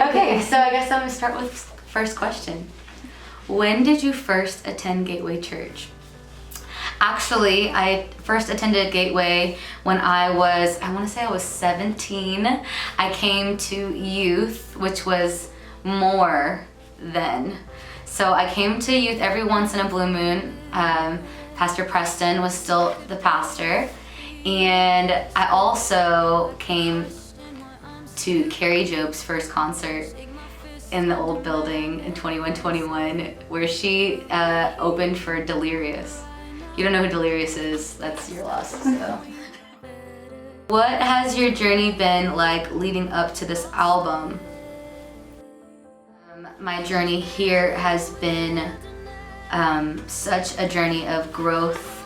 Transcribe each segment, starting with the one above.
Okay, so I guess I'm gonna start with first question. When did you first attend Gateway Church? Actually, I first attended Gateway when I want to say I was 17. I came to youth, which was more then. So I came to youth every once in a blue moon. Pastor Preston was still the pastor. And I also came to Carrie Job's first concert in the old building in 2121, where she opened for Delirious. You don't know who Delirious is, that's your loss. So. What has your journey been like leading up to this album? My journey here has been such a journey of growth.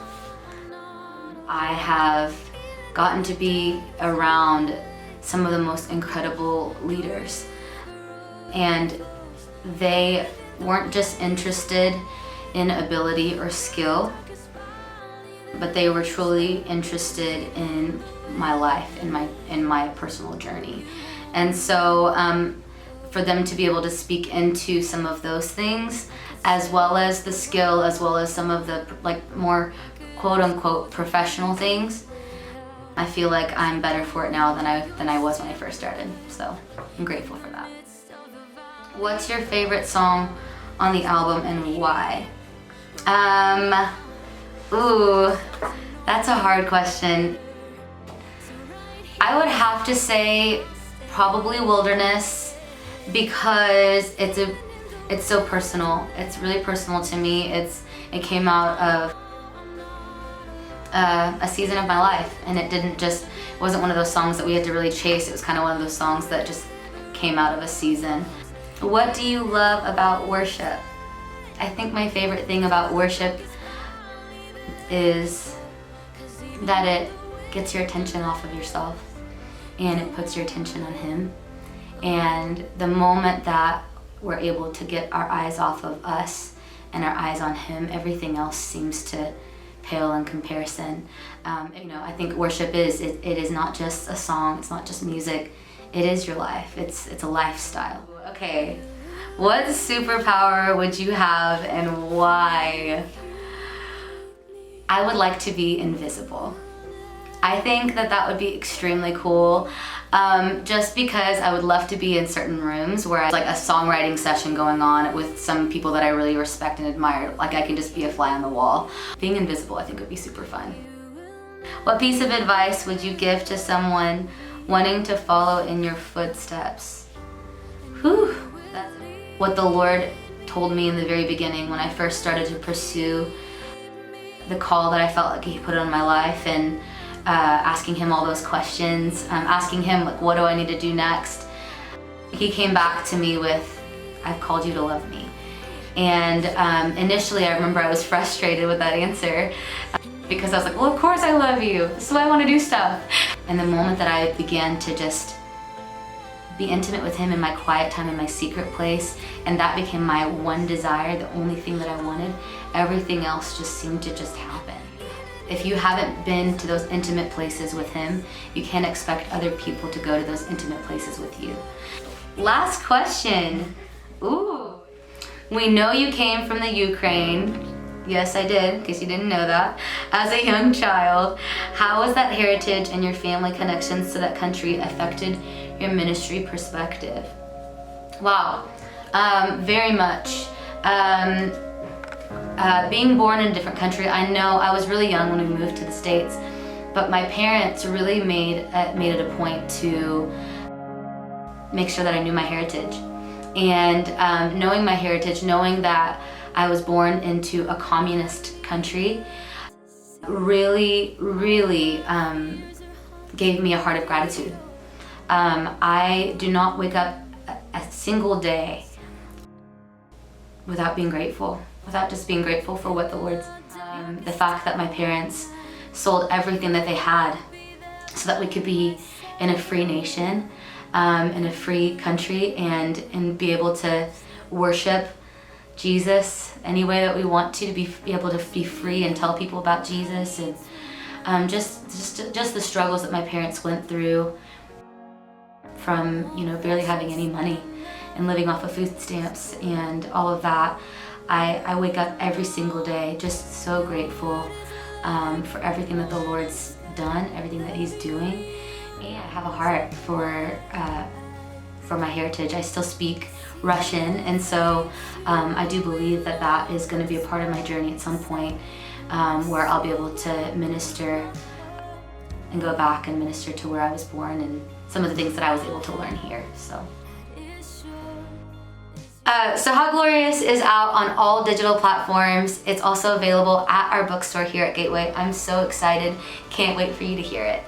I have gotten to be around some of the most incredible leaders, and they weren't just interested in ability or skill, but they were truly interested in my life, in my personal journey. And so for them to be able to speak into some of those things, as well as the skill, as well as some of the more quote unquote professional things, I feel like I'm better for it now than I was when I first started. So I'm grateful for that. What's your favorite song on the album and why? Ooh, that's a hard question. I would have to say probably Wilderness, because it's so personal. It's really personal to me. It came out of a season of my life, and it wasn't one of those songs that we had to really chase. It was kind of one of those songs that just came out of a season. What do you love about worship? I think my favorite thing about worship is that it gets your attention off of yourself and it puts your attention on Him. And the moment that we're able to get our eyes off of us and our eyes on Him, everything else seems to pale in comparison. I think worship it is not just a song, it's not just music, it is your life, it's a lifestyle. Okay, what superpower would you have and why? I would like to be invisible. I think that would be extremely cool, just because I would love to be in certain rooms where it's like a songwriting session going on with some people that I really respect and admire. Like I can just be a fly on the wall. Being invisible I think would be super fun. What piece of advice would you give to someone wanting to follow in your footsteps? Whew, that's what the Lord told me in the very beginning when I first started to pursue the call that I felt like He put on my life, and asking Him all those questions, asking Him what do I need to do next. He came back to me with, I've called you to love me. And initially I remember I was frustrated with that answer because I was like, well, of course I love you. This is why I want to do stuff. And the moment that I began to just be intimate with Him in my quiet time, in my secret place, and that became my one desire, the only thing that I wanted, everything else just seemed to just happen. If you haven't been to those intimate places with Him, you can't expect other people to go to those intimate places with you. Last question. Ooh. We know you came from the Ukraine. Yes, I did, in case you didn't know that. As a young child, how has that heritage and your family connections to that country affected your ministry perspective? Wow, very much. Being born in a different country, I know I was really young when we moved to the States, but my parents really made it a point to make sure that I knew my heritage. And knowing my heritage, knowing that I was born into a communist country, really gave me a heart of gratitude. I do not wake up a single day without being grateful, without just being grateful for what the Lord's done. The fact that my parents sold everything that they had so that we could be in a free nation, in a free country, and be able to worship Jesus any way that we want to be able to be free and tell people about Jesus, and just the struggles that my parents went through from barely having any money, and living off of food stamps and all of that, I wake up every single day just so grateful for everything that the Lord's done, everything that He's doing. And I have a heart for my heritage. I still speak Russian, and so I do believe that that is going to be a part of my journey at some point, where I'll be able to minister and go back and minister to where I was born and some of the things that I was able to learn here. So How Glorious is out on all digital platforms. It's also available at our bookstore here at Gateway. I'm so excited. Can't wait for you to hear it.